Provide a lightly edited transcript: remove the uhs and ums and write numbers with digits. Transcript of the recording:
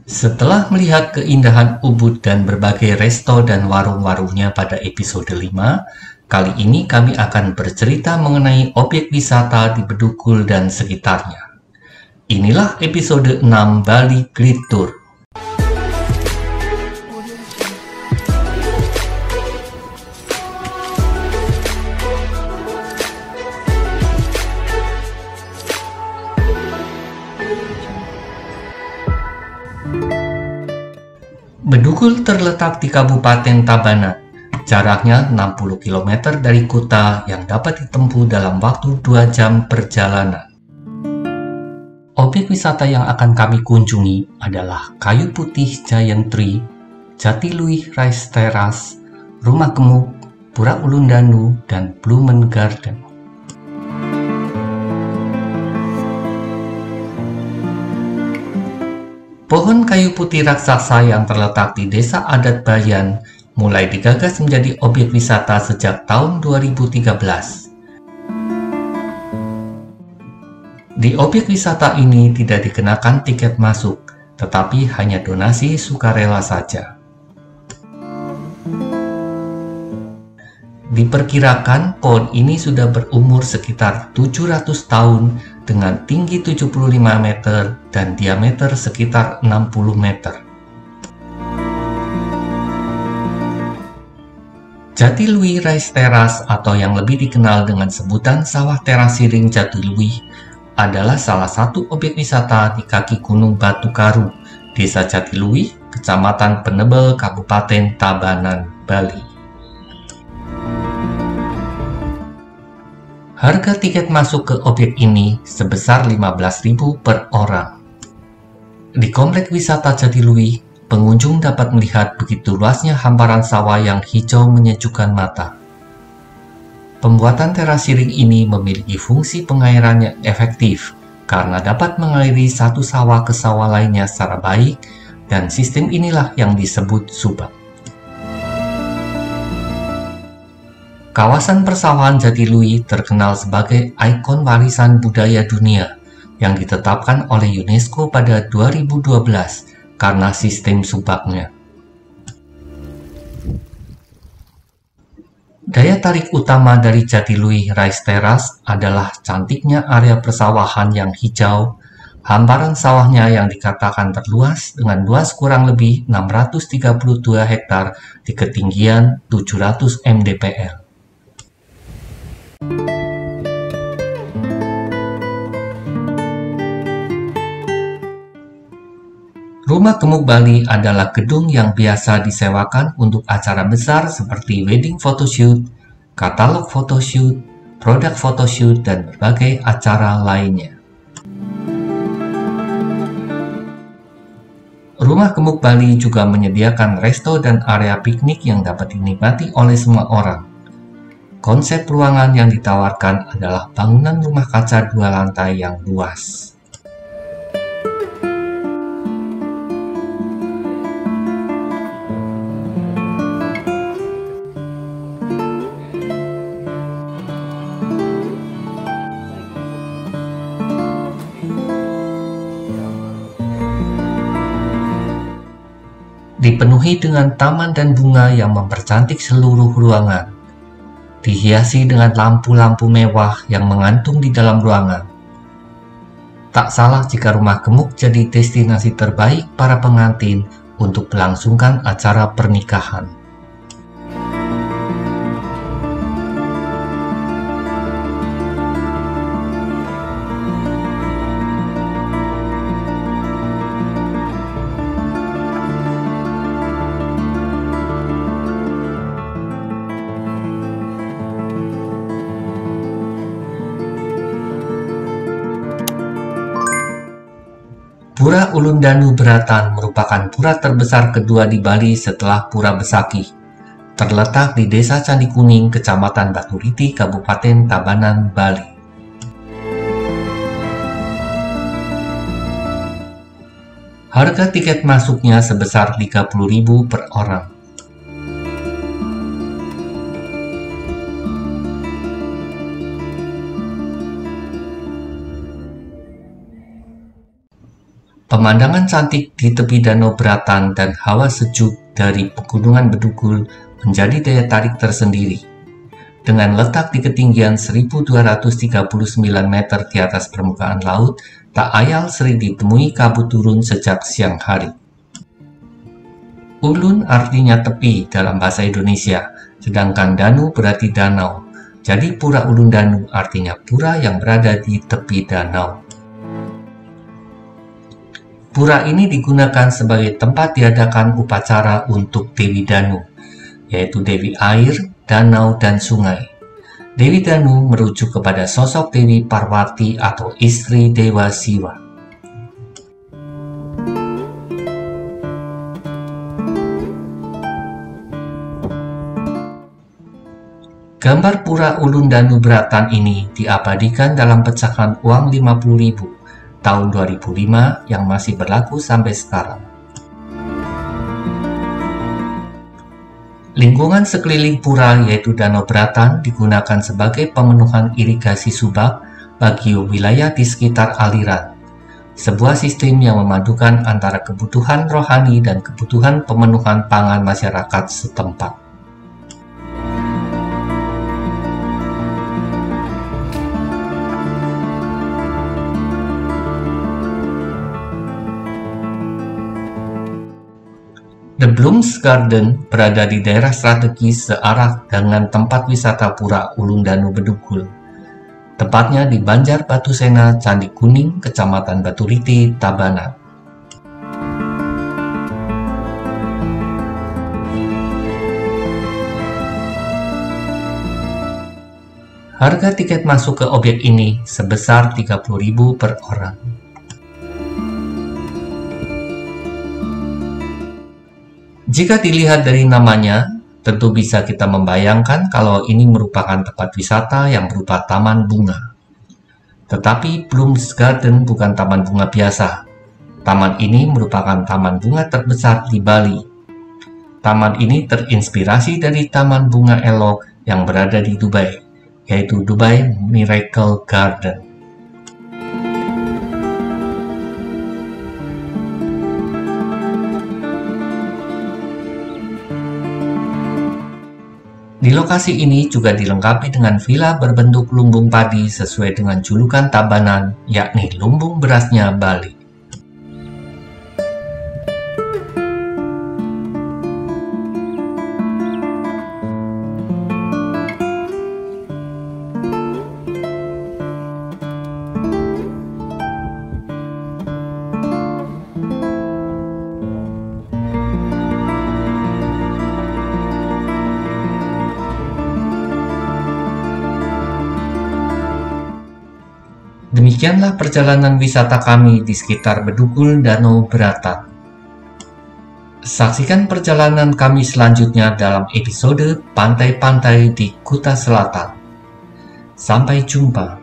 Setelah melihat keindahan Ubud dan berbagai resto dan warung-warungnya pada episode 5, kali ini kami akan bercerita mengenai objek wisata di Bedugul dan sekitarnya. Inilah episode 6 Bali Great Tour. Bedugul terletak di Kabupaten Tabanan, jaraknya 60 km dari kota yang dapat ditempuh dalam waktu 2 jam perjalanan. Objek wisata yang akan kami kunjungi adalah Kayu Putih Giant Tree, Jatiluwih Rice Terrace, Rumah Gemuk, Pura Ulundanu, dan Blumen Garden. Pohon kayu putih raksasa yang terletak di Desa Adat Bayan mulai digagas menjadi objek wisata sejak tahun 2013. Di objek wisata ini tidak dikenakan tiket masuk, tetapi hanya donasi sukarela saja. Diperkirakan pohon ini sudah berumur sekitar 700 tahun dengan tinggi 75 meter dan diameter sekitar 60 meter. Jatiluwih Rice Terrace atau yang lebih dikenal dengan sebutan Sawah Teras Siring Jatiluwih adalah salah satu objek wisata di kaki Gunung Batu Karu, Desa Jatiluwih, Kecamatan Penebel, Kabupaten Tabanan, Bali. Harga tiket masuk ke objek ini sebesar 15.000 per orang. Di Komplek Wisata Jatiluwih, pengunjung dapat melihat begitu luasnya hamparan sawah yang hijau menyejukkan mata. Pembuatan teras siring ini memiliki fungsi pengairan yang efektif karena dapat mengairi satu sawah ke sawah lainnya secara baik, dan sistem inilah yang disebut subak. Kawasan persawahan Jatiluwih terkenal sebagai ikon warisan budaya dunia yang ditetapkan oleh UNESCO pada 2012 karena sistem subaknya. Daya tarik utama dari Jatiluwih Rice Terrace adalah cantiknya area persawahan yang hijau, hamparan sawahnya yang dikatakan terluas dengan luas kurang lebih 632 hektar di ketinggian 700 mdpl. Rumah Gemuk Bali adalah gedung yang biasa disewakan untuk acara besar seperti wedding photoshoot, katalog photoshoot, produk photoshoot, dan berbagai acara lainnya. Rumah Gemuk Bali juga menyediakan resto dan area piknik yang dapat dinikmati oleh semua orang. Konsep ruangan yang ditawarkan adalah bangunan rumah kaca 2 lantai yang luas. Dipenuhi dengan taman dan bunga yang mempercantik seluruh ruangan. Dihiasi dengan lampu-lampu mewah yang menggantung di dalam ruangan. Tak salah jika Rumah Gemuk jadi destinasi terbaik para pengantin untuk melangsungkan acara pernikahan. Pura Ulundanu Beratan merupakan pura terbesar kedua di Bali setelah Pura Besakih. Terletak di Desa Candi Kuning, Kecamatan Baturiti, Kabupaten Tabanan, Bali. Harga tiket masuknya sebesar 30.000 per orang. Pemandangan cantik di tepi Danau Beratan dan hawa sejuk dari pegunungan Bedugul menjadi daya tarik tersendiri. Dengan letak di ketinggian 1239 meter di atas permukaan laut, tak ayal sering ditemui kabut turun sejak siang hari. Ulun artinya tepi dalam bahasa Indonesia, sedangkan Danu berarti danau. Jadi Pura Ulun Danu artinya pura yang berada di tepi danau. Pura ini digunakan sebagai tempat diadakan upacara untuk Dewi Danu, yaitu Dewi Air, Danau, dan Sungai. Dewi Danu merujuk kepada sosok Dewi Parwati atau istri Dewa Siwa. Gambar Pura Ulun Danu Beratan ini diabadikan dalam pecahan uang 50.000 tahun 2005 yang masih berlaku sampai sekarang. Lingkungan sekeliling pura yaitu Danau Beratan digunakan sebagai pemenuhan irigasi subak bagi wilayah di sekitar aliran. Sebuah sistem yang memadukan antara kebutuhan rohani dan kebutuhan pemenuhan pangan masyarakat setempat. The Blooms Garden berada di daerah strategis searah dengan tempat wisata Pura Ulun Danu Bedugul. Tepatnya di Banjar Batu Sena, Candi Kuning, Kecamatan Baturiti, Tabanan. Harga tiket masuk ke objek ini sebesar 30.000 per orang. Jika dilihat dari namanya, tentu bisa kita membayangkan kalau ini merupakan tempat wisata yang berupa taman bunga. Tetapi Blooms Garden bukan taman bunga biasa. Taman ini merupakan taman bunga terbesar di Bali. Taman ini terinspirasi dari taman bunga elok yang berada di Dubai, yaitu Dubai Miracle Garden. Di lokasi ini juga dilengkapi dengan villa berbentuk lumbung padi sesuai dengan julukan Tabanan, yakni lumbung berasnya Bali. Demikianlah perjalanan wisata kami di sekitar Bedugul Danau Beratan. Saksikan perjalanan kami selanjutnya dalam episode Pantai-Pantai di Kuta Selatan. Sampai jumpa.